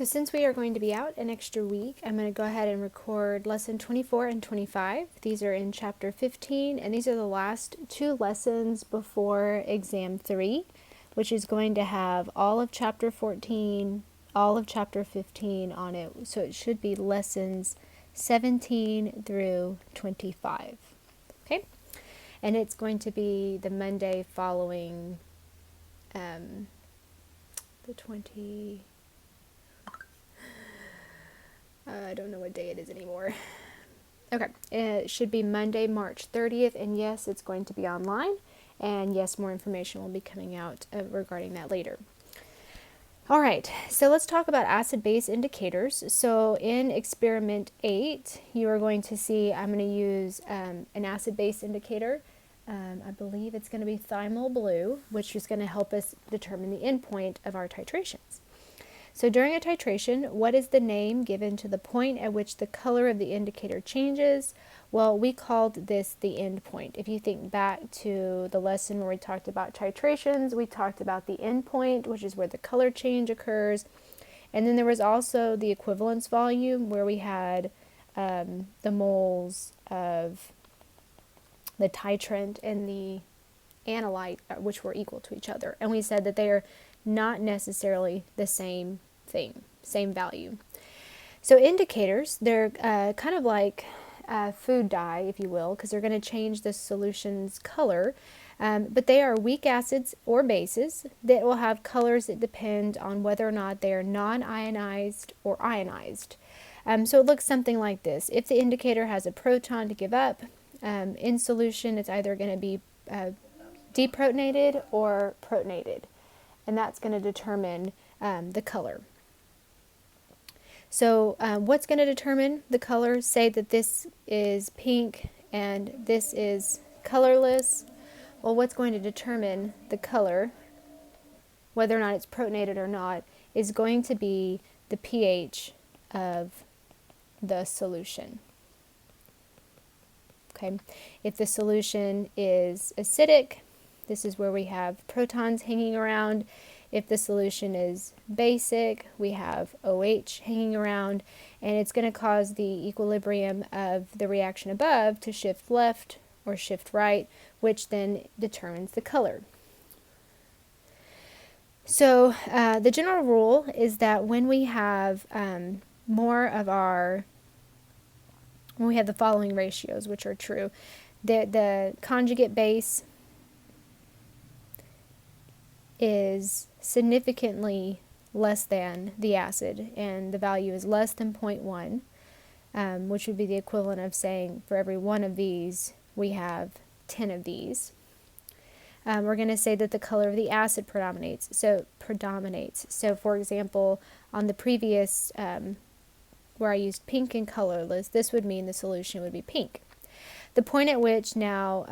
So since we are going to be out an extra week, I'm going to go ahead and record lesson 24 and 25. These are in chapter 15, and these are the last two lessons before exam 3, which is going to have all of chapter 14, all of chapter 15 on it. So it should be lessons 17 through 25. Okay? And it's going to be the Monday following the 20... I don't know what day it is anymore. Okay, it should be Monday, March 30th, and yes, it's going to be online, and yes, more information will be coming out regarding that later. All right, so let's talk about acid-base indicators. So in experiment 8, you are going to see I'm going to use an acid-base indicator. I believe it's going to be thymol blue, which is going to help us determine the endpoint of our titrations. So during a titration, what is the name given to the point at which the color of the indicator changes? Well, we called this the endpoint. If you think back to the lesson where we talked about titrations, we talked about the endpoint, which is where the color change occurs. And then there was also the equivalence volume, where we had the moles of the titrant and the analyte, which were equal to each other. And we said that they are not necessarily the same thing, same value. So indicators, they're kind of like food dye, if you will, because they're going to change the solution's color. But they are weak acids or bases that will have colors that depend on whether or not they are non-ionized or ionized. So it looks something like this. If the indicator has a proton to give up, in solution, it's either going to be deprotonated or protonated, and that's going to determine the color. So what's going to determine the color? Say that this is pink and this is colorless. Well, what's going to determine the color, whether or not it's protonated or not, is going to be the pH of the solution. Okay, if the solution is acidic, this is where we have protons hanging around. If the solution is basic, we have OH hanging around, and it's going to cause the equilibrium of the reaction above to shift left or shift right, which then determines the color. So the general rule is that when we have when we have the following ratios, which are true, the conjugate base is significantly less than the acid, and the value is less than 0.1, which would be the equivalent of saying for every one of these, we have 10 of these. We're going to say that the color of the acid predominates. So for example, on the previous where I used pink and colorless, this would mean the solution would be pink. The point at which now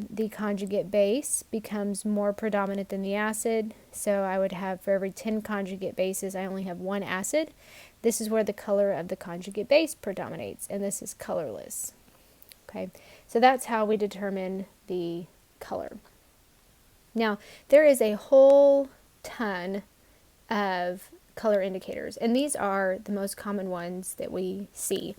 the conjugate base becomes more predominant than the acid, so I would have for every 10 conjugate bases, I only have one acid. This is where the color of the conjugate base predominates, and this is colorless. Okay, so that's how we determine the color. Now, there is a whole ton of color indicators, and these are the most common ones that we see.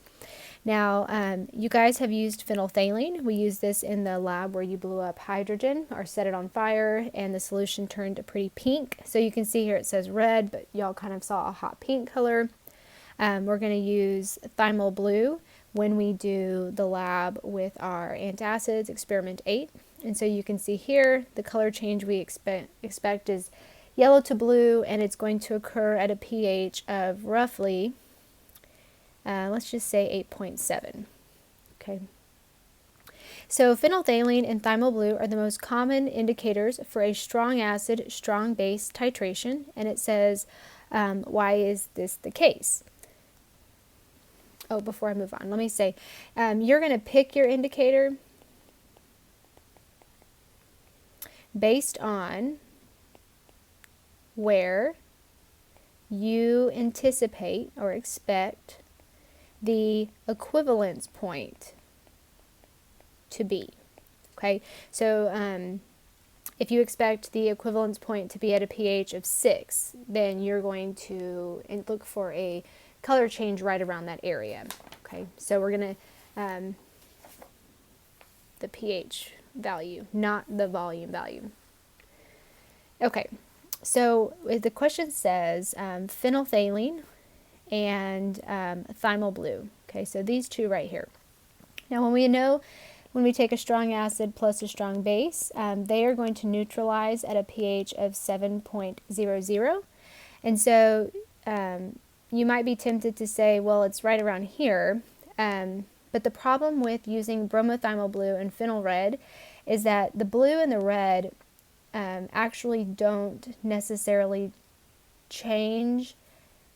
Now, you guys have used phenolphthalein. We used this in the lab where you blew up hydrogen or set it on fire, and the solution turned a pretty pink. So you can see here it says red, but y'all kind of saw a hot pink color. We're going to use thymol blue when we do the lab with our antacids, experiment 8. And so you can see here the color change we expect is yellow to blue, and it's going to occur at a pH of roughly, let's just say 8.7. Okay. So phenolphthalein and thymol blue are the most common indicators for a strong acid, strong base titration, and it says, why is this the case? Oh, before I move on, let me say, you're going to pick your indicator based on where you anticipate or expect the equivalence point to be. Okay, so if you expect the equivalence point to be at a pH of 6, then you're going to look for a color change right around that area. Okay, so we're going to, the pH value, not the volume value. Okay, so the question says phenolphthalein and thymol blue. Okay, so these two right here. Now when we take a strong acid plus a strong base, they are going to neutralize at a pH of 7.00. And so you might be tempted to say, well, it's right around here. But the problem with using bromothymol blue and phenol red is that the blue and the red actually don't necessarily change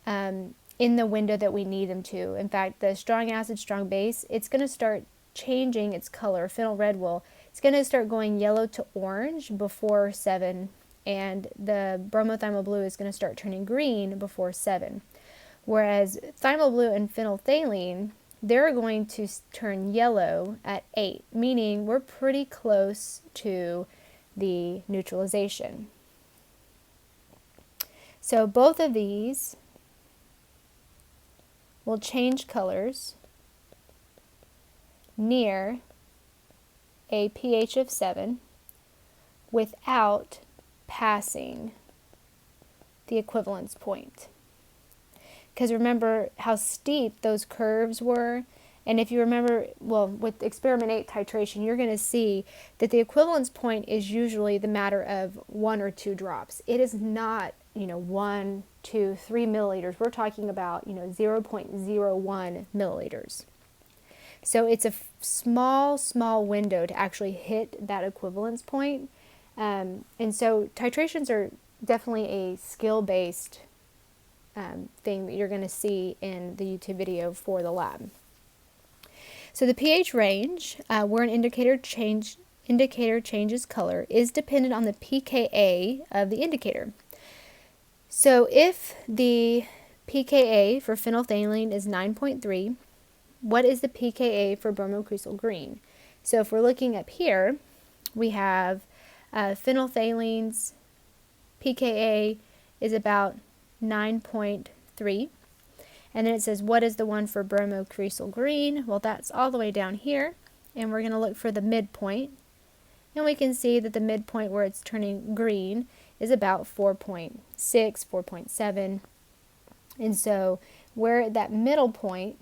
in the window that we need them to. In fact, the strong acid, strong base, it's going to start changing its color. Phenol red it's going to start going yellow to orange before 7, and the bromothymol blue is going to start turning green before 7. Whereas thymol blue and phenolphthalein, they're going to turn yellow at 8, meaning we're pretty close to the neutralization. So both of these will change colors near a pH of 7 without passing the equivalence point. Because remember how steep those curves were? And if you remember, well, with experiment 8 titration, you're going to see that the equivalence point is usually the matter of 1 or 2 drops. It is not, 1, 2, 3 milliliters. We're talking about, 0.01 milliliters. So it's a small window to actually hit that equivalence point. And so titrations are definitely a skill-based thing that you're going to see in the YouTube video for the lab. So the pH range, where an indicator changes color, is dependent on the pKa of the indicator. So if the pKa for phenolphthalein is 9.3, what is the pKa for bromocresol green? So if we're looking up here, we have phenolphtalene's pKa is about 9.3. And then it says, what is the one for bromocresol green? Well, that's all the way down here. And we're going to look for the midpoint. And we can see that the midpoint where it's turning green is about 4.6, 4.7. And so where that middle point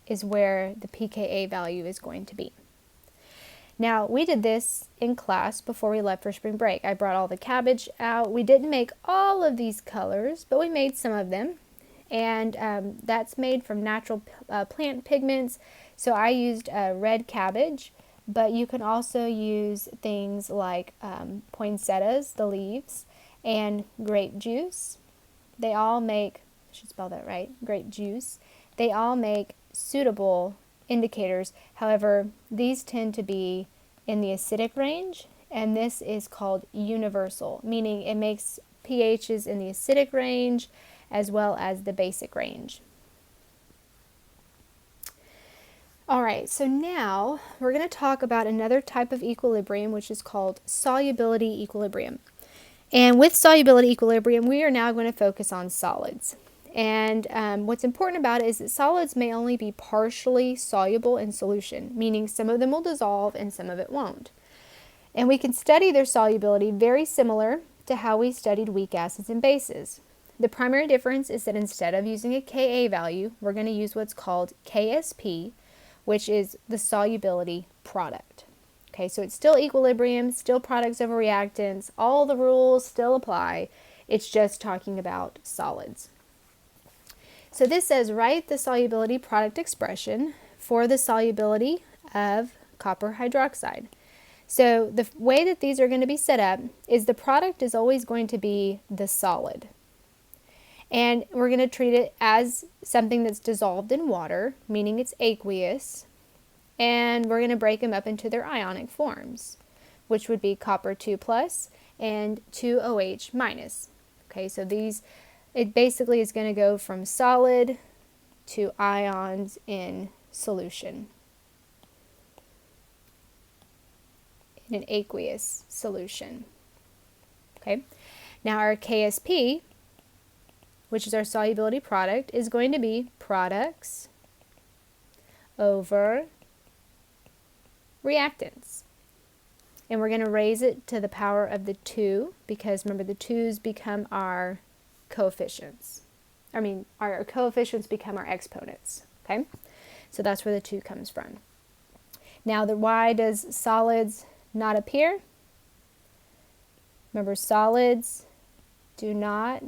is where the pKa value is going to be. Now, we did this in class before we left for spring break. I brought all the cabbage out. We didn't make all of these colors, but we made some of them. And that's made from natural plant pigments. So I used red cabbage, but you can also use things like poinsettias, the leaves, and grape juice. They all make, I should spell that right, grape juice. They all make suitable indicators. However, these tend to be in the acidic range, and this is called universal, meaning it makes pHs in the acidic range as well as the basic range. Alright, so now we're going to talk about another type of equilibrium, which is called solubility equilibrium. And with solubility equilibrium, we are now going to focus on solids. And what's important about it is that solids may only be partially soluble in solution, meaning some of them will dissolve and some of it won't. And we can study their solubility very similar to how we studied weak acids and bases. The primary difference is that instead of using a Ka value, we're going to use what's called KSP, which is the solubility product. Okay, so it's still equilibrium, still products over reactants, all the rules still apply. It's just talking about solids. So this says write the solubility product expression for the solubility of copper hydroxide. So the way that these are going to be set up is the product is always going to be the solid. And we're going to treat it as something that's dissolved in water, meaning it's aqueous. And we're going to break them up into their ionic forms, which would be copper 2 plus and 2OH minus. Okay, so it basically is going to go from solid to ions in solution, in an aqueous solution. Okay, now our KSP, which is our solubility product, is going to be products over reactants. And we're going to raise it to the power of the 2 because remember the 2's become our coefficients. Our coefficients become our exponents. Okay, so that's where the 2 comes from. Now, why does solids not appear? Remember, solids do not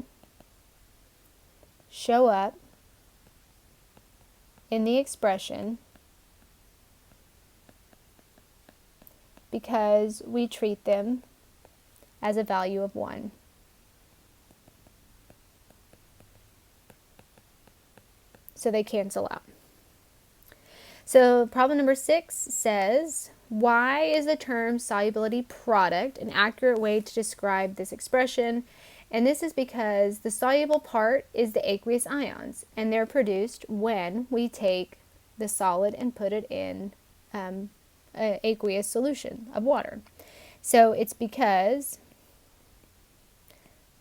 show up in the expression because we treat them as a value of 1. So they cancel out. So problem number 6 says, why is the term solubility product an accurate way to describe this expression? And this is because the soluble part is the aqueous ions, and they're produced when we take the solid and put it in an aqueous solution of water. So it's because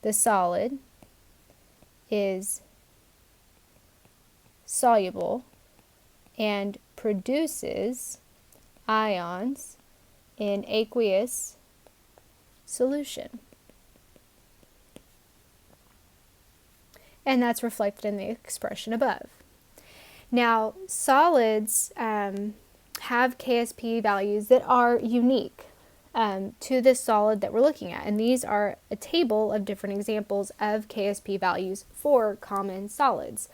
the solid is soluble and produces ions in aqueous solution. And that's reflected in the expression above. Now, solids have KSP values that are unique to the solid that we're looking at. And these are a table of different examples of KSP values for common solids.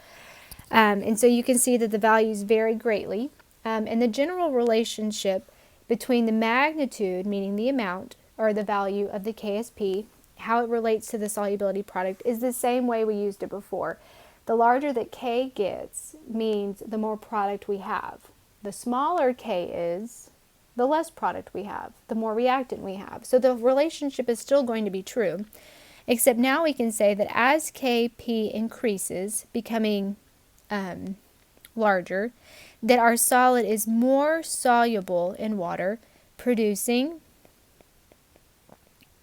And so you can see that the values vary greatly. And the general relationship between the magnitude, meaning the amount, or the value of the KSP, how it relates to the solubility product, is the same way we used it before. The larger that K gets means the more product we have. The smaller K is, the less product we have, the more reactant we have. So the relationship is still going to be true, except now we can say that as Kp increases, becoming larger, that our solid is more soluble in water, producing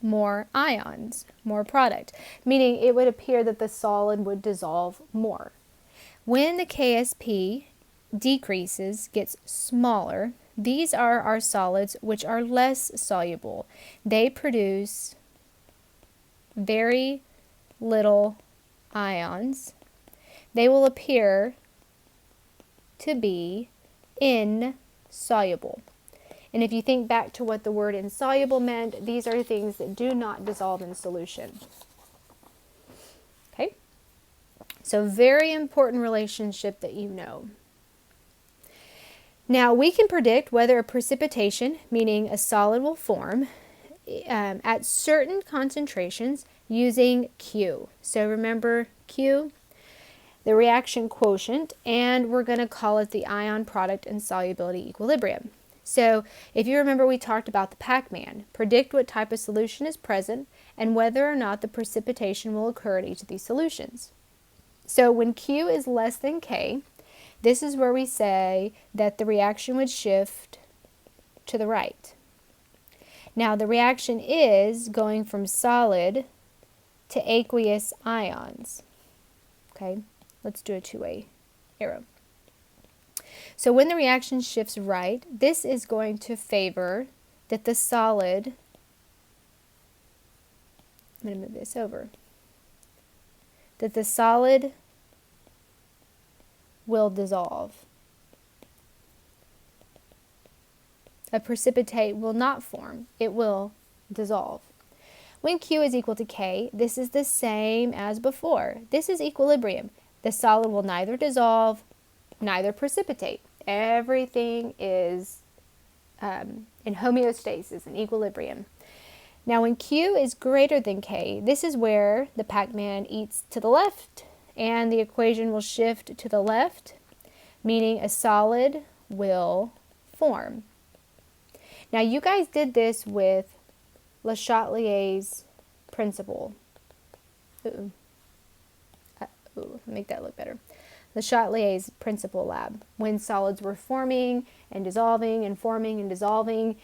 more ions, more product, meaning it would appear that the solid would dissolve more. When the KSP decreases, gets smaller, these are our solids which are less soluble. They produce very little ions. They will appear to be insoluble. And if you think back to what the word insoluble meant, these are things that do not dissolve in solution. Okay? So very important relationship that you know. Now we can predict whether a precipitation, meaning a solid will form, at certain concentrations using Q. So remember Q, the reaction quotient, and we're going to call it the ion product and solubility equilibrium. So if you remember, we talked about the Pac-Man. Predict what type of solution is present and whether or not the precipitation will occur at each of these solutions. So when Q is less than K, this is where we say that the reaction would shift to the right. Now the reaction is going from solid to aqueous ions. Okay, let's do a two-way arrow. So when the reaction shifts right, this is going to favor that the solid, I'm going to move this over, that the solid will dissolve. A precipitate will not form, it will dissolve. When Q is equal to K, this is the same as before. This is equilibrium. The solid will neither dissolve, neither precipitate. Everything is in homeostasis, in equilibrium. Now when Q is greater than K, this is where the Pac-Man eats to the left and the equation will shift to the left, meaning a solid will form. Now you guys did this with Le Chatelier's principle. Make that look better. Le Chatelier's principle lab, when solids were forming and dissolving and forming and dissolving,